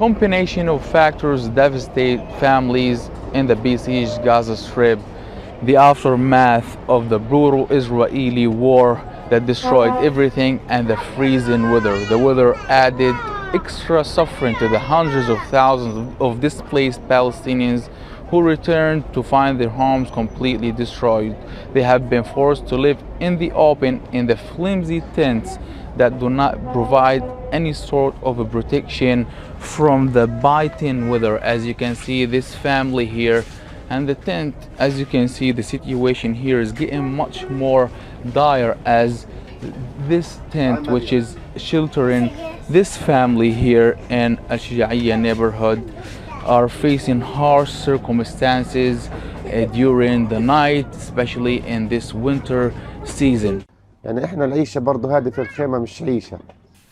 Combination of factors devastate families in the besieged Gaza Strip. The aftermath of the brutal Israeli war that destroyed everything, and the freezing weather. The weather added extra suffering to the hundreds of thousands of displaced Palestinians who returned to find their homes completely destroyed. They have been forced to live in the open in the flimsy tents that do not provide any sort of a protection from the biting weather. As you can see, this family here and the tent, as you can see, the situation here is getting much more dire, as this tent, which is sheltering this family here in al-Shujayea neighborhood, are facing harsh circumstances during the night, especially in this winter season. يعني احنا العيشة برضه هذه في الخيمة مش عيشة.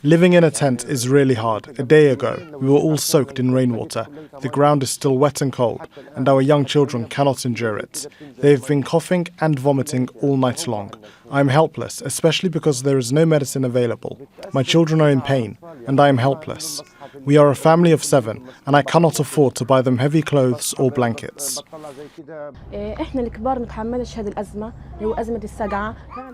Living in a tent is really hard. A day ago, we were all soaked in rainwater. The ground is still wet and cold, and our young children cannot endure it. They've been coughing and vomiting all night long. I'm helpless, especially because there is no medicine available. My children are in pain, and I am helpless. We are a family of 7, and I cannot afford to buy them heavy clothes or blankets.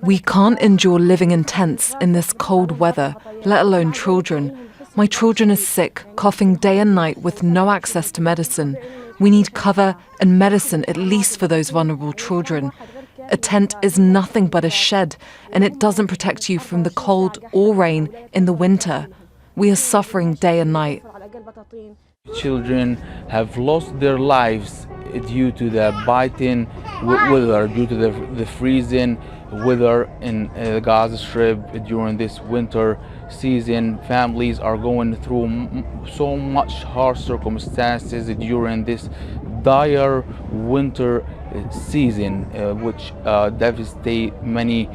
We can't endure living in tents in this cold weather, let alone children. My children are sick, coughing day and night with no access to medicine. We need cover and medicine, at least for those vulnerable children. A tent is nothing but a shed, and it doesn't protect you from the cold or rain in the winter. We are suffering day and night. Children have lost their lives due to the biting weather, due to the freezing weather in the Gaza Strip during this winter season. Families are going through so much harsh circumstances during this dire winter season, which devastate many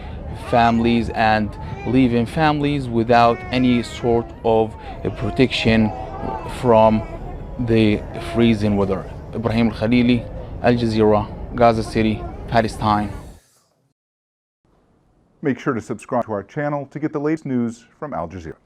families and leaving families without any sort of protection from the freezing weather. Ibrahim al-Khalili, Al Jazeera, Gaza City, Palestine. Make sure to subscribe to our channel to get the latest news from Al Jazeera.